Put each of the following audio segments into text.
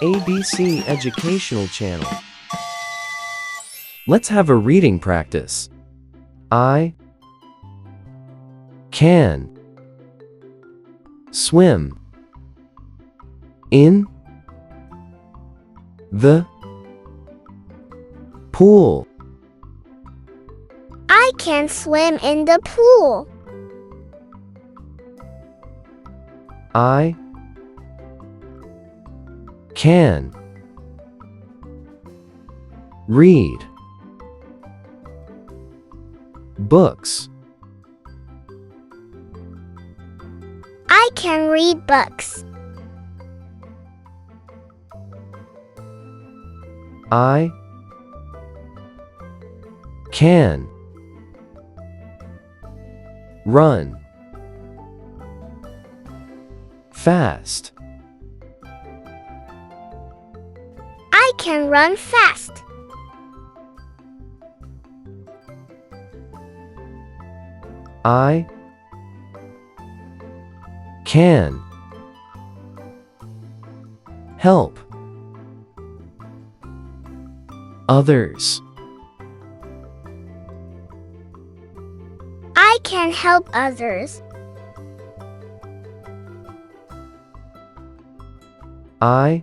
ABC Educational Channel. Let's have a reading practice. I can swim in the pool. I can swim in the pool. I can read books. I can read books. I can run fast. I can run fast. I can help others. I can help others. I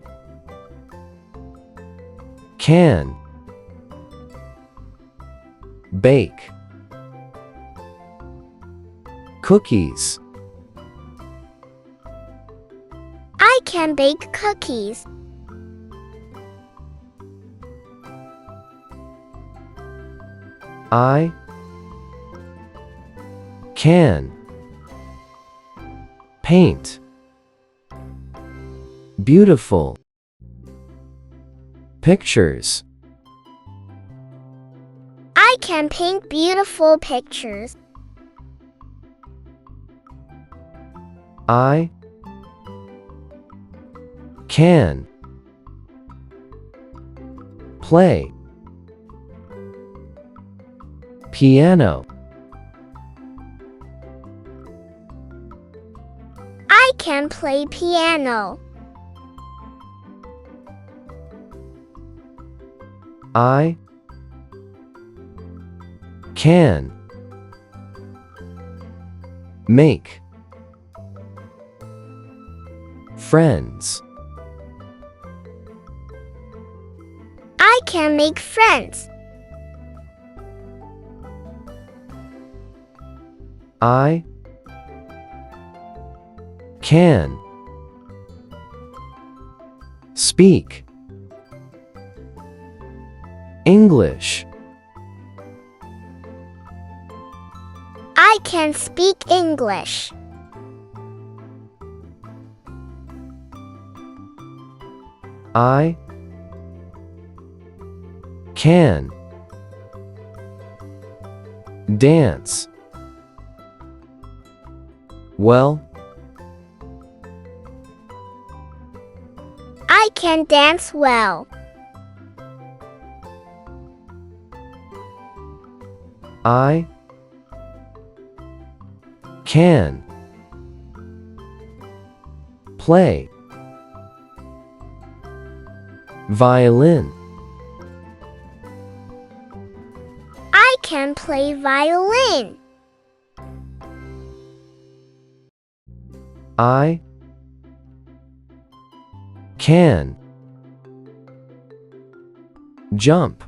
can bake cookies. I can bake cookies. I can paint beautiful pictures. I can paint beautiful pictures. I can play piano. I can play piano. I can make friends. I can make friends. I can speak English. I can speak English. I can dance well. I can dance well. I can play violin. I can play violin. I can jump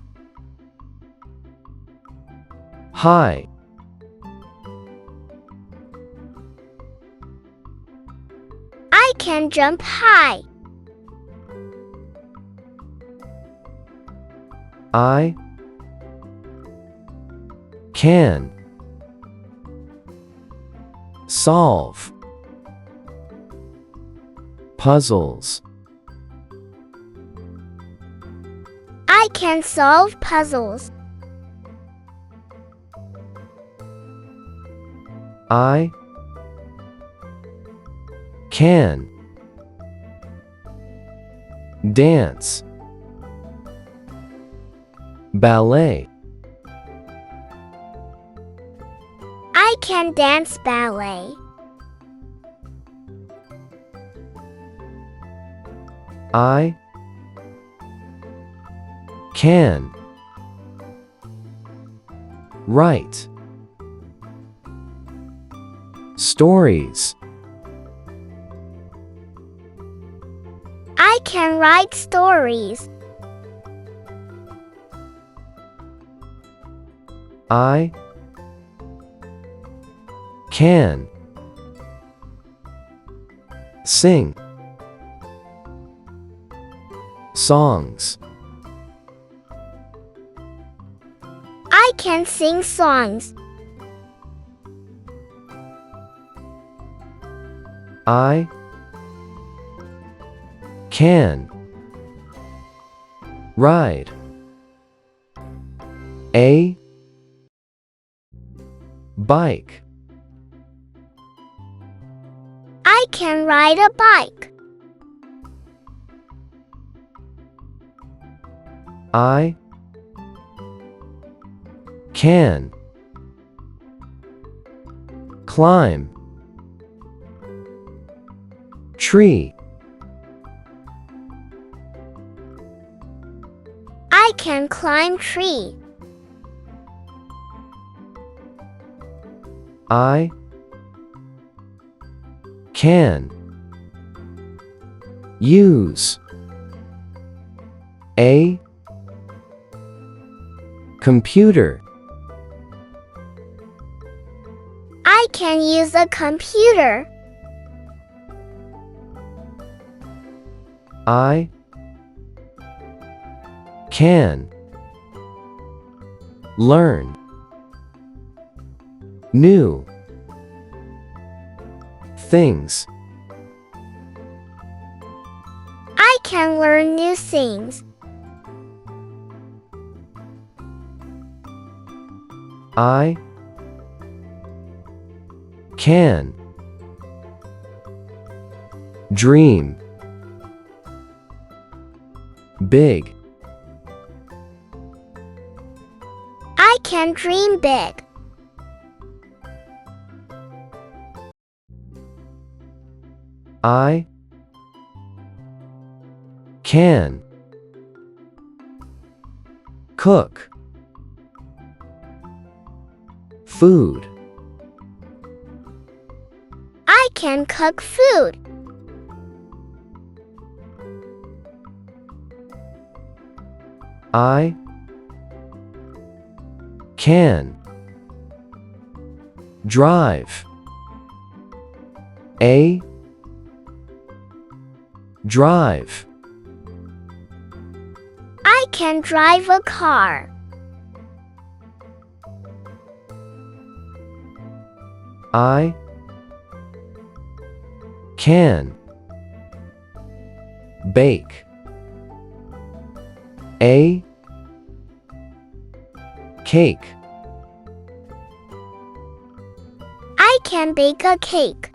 high. I can jump high. I can solve puzzles. I can solve puzzles. I can dance ballet. I can dance ballet. I Can. Write. Stories. I can write stories. I can sing songs. I can sing songs. I can ride a bike. I can ride a bike. I can climb tree. I can climb tree. I can use a computer. I can use a computer. I can learn new things. I can learn new things. I can dream big. I can dream big. I can cook food. I can cook food. I can drive a drive. I can drive a car. I can bake a cake. I can bake a cake.